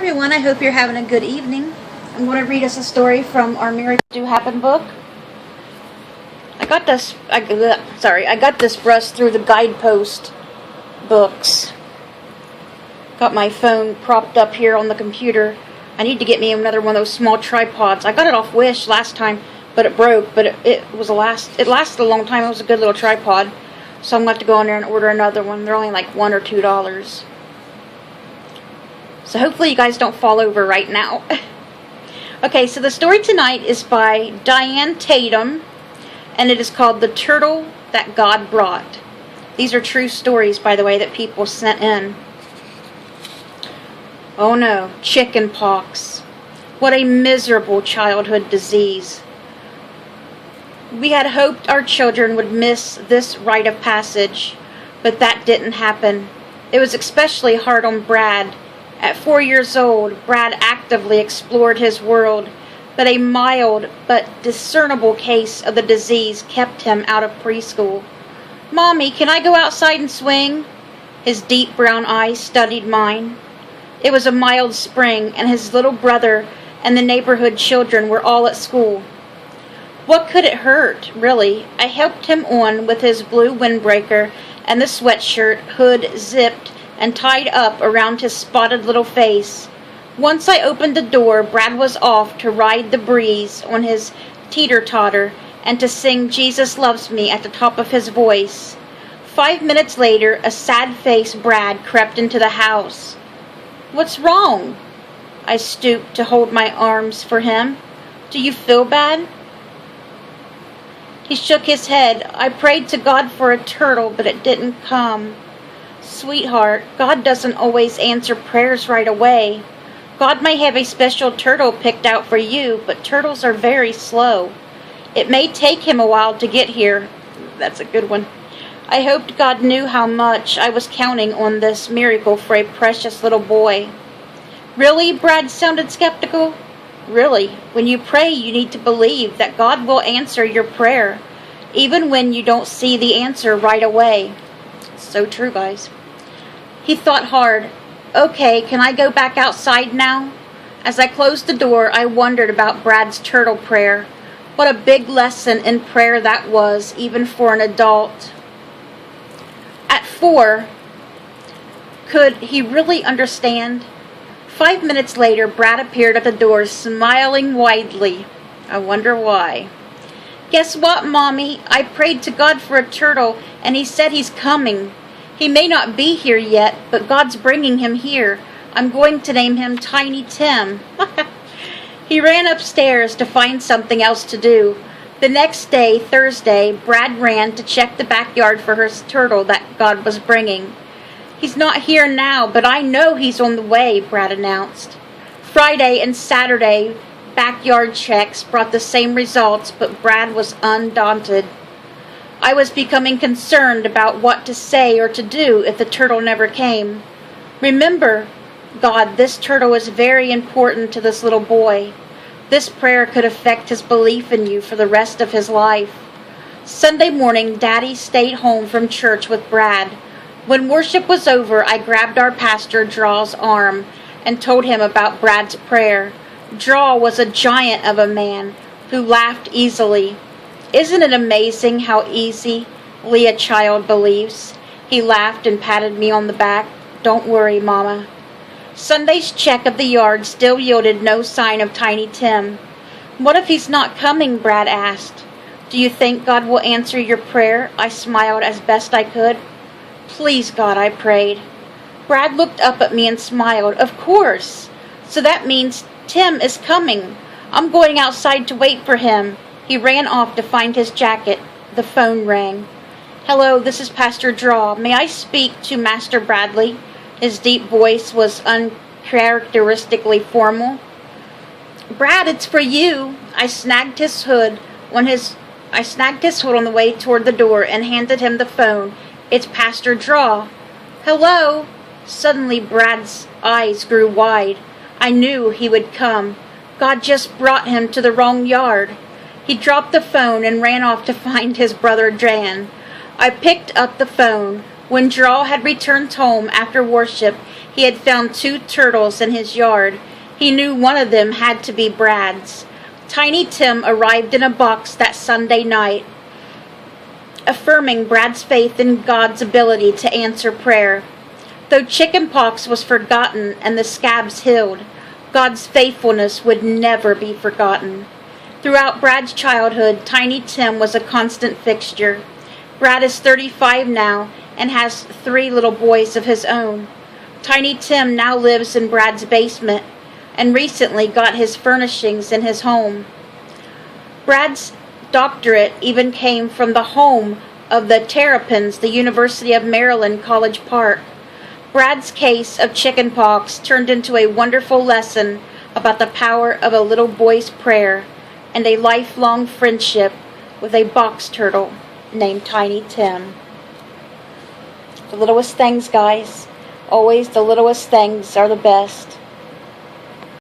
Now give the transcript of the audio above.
everyone, I hope you're having a good evening. I'm going to read us a story from our Miracles Do Happen book. I got this for us through the Guidepost books. Got my phone propped up here on the computer. I need to get me another one of those small tripods. I got it off Wish last time, but it broke. But it lasted a long time. It was a good little tripod. So I'm going to have to go in there and order another one. They're only like $1 or $2. So hopefully you guys don't fall over right now. Okay, so the story tonight is by Diane Tatum, and it is called The Turtle That God Brought. These are true stories, by the way, that people sent in. Oh no, chicken pox. What a miserable childhood disease. We had hoped our children would miss this rite of passage, but that didn't happen. It was especially hard on Brad. At 4 years old, Brad actively explored his world, but a mild but discernible case of the disease kept him out of preschool. "Mommy, can I go outside and swing?" His deep brown eyes studied mine. It was a mild spring, and his little brother and the neighborhood children were all at school. What could it hurt, really? I helped him on with his blue windbreaker and the sweatshirt, hood zipped and tied up around his spotted little face. Once I opened the door, Brad was off to ride the breeze on his teeter-totter and to sing "Jesus Loves Me" at the top of his voice. 5 minutes later, a sad-faced Brad crept into the house. "What's wrong?" I stooped to hold my arms for him. "Do you feel bad?" He shook his head. "I prayed to God for a turtle, but it didn't come." "Sweetheart, God doesn't always answer prayers right away. God may have a special turtle picked out for you, but turtles are very slow. It may take him a while to get here." That's a good one. I hoped God knew how much I was counting on this miracle for a precious little boy. "Really?" Brad sounded skeptical. "Really. When you pray, you need to believe that God will answer your prayer, even when you don't see the answer right away." So true, guys. He thought hard. "Okay, can I go back outside now?" As I closed the door, I wondered about Brad's turtle prayer. What a big lesson in prayer that was, even for an adult. At 4, could he really understand? 5 minutes later, Brad appeared at the door, smiling widely. I wonder why. "Guess what, Mommy? I prayed to God for a turtle, and he said he's coming. He may not be here yet, but God's bringing him here. I'm going to name him Tiny Tim." He ran upstairs to find something else to do. The next day, Thursday, Brad ran to check the backyard for his turtle that God was bringing. "He's not here now, but I know he's on the way," Brad announced. Friday and Saturday backyard checks brought the same results, but Brad was undaunted. I was becoming concerned about what to say or to do if the turtle never came. "Remember, God, this turtle is very important to this little boy. This prayer could affect his belief in you for the rest of his life." Sunday morning, Daddy stayed home from church with Brad. When worship was over, I grabbed our pastor, Draw's arm, and told him about Brad's prayer. Draw was a giant of a man who laughed easily. "Isn't it amazing how easily a child believes?" He laughed and patted me on the back. "Don't worry, Mama." Sunday's check of the yard still yielded no sign of Tiny Tim. "What if he's not coming?" Brad asked. "Do you think God will answer your prayer?" I smiled as best I could. "Please, God," I prayed. Brad looked up at me and smiled. "Of course. So that means Tim is coming. I'm going outside to wait for him." He ran off to find his jacket. The phone rang. "Hello, this is Pastor Draw. May I speak to Master Bradley?" His deep voice was uncharacteristically formal. "Brad, it's for you." I snagged his hood on the way toward the door and handed him the phone. "It's Pastor Draw." "Hello." Suddenly Brad's eyes grew wide. I knew he would come. God just brought him to the wrong yard. He dropped the phone and ran off to find his brother Jan. I picked up the phone. When Draw had returned home after worship, he had found 2 turtles in his yard. He knew one of them had to be Brad's. Tiny Tim arrived in a box that Sunday night, affirming Brad's faith in God's ability to answer prayer. Though chickenpox was forgotten and the scabs healed, God's faithfulness would never be forgotten. Throughout Brad's childhood, Tiny Tim was a constant fixture. Brad is 35 now and has 3 little boys of his own. Tiny Tim now lives in Brad's basement and recently got his furnishings in his home. Brad's doctorate even came from the home of the Terrapins, the University of Maryland, College Park. Brad's case of chickenpox turned into a wonderful lesson about the power of a little boy's prayer and a lifelong friendship with a box turtle named Tiny Tim. The littlest things, guys. Always the littlest things are the best.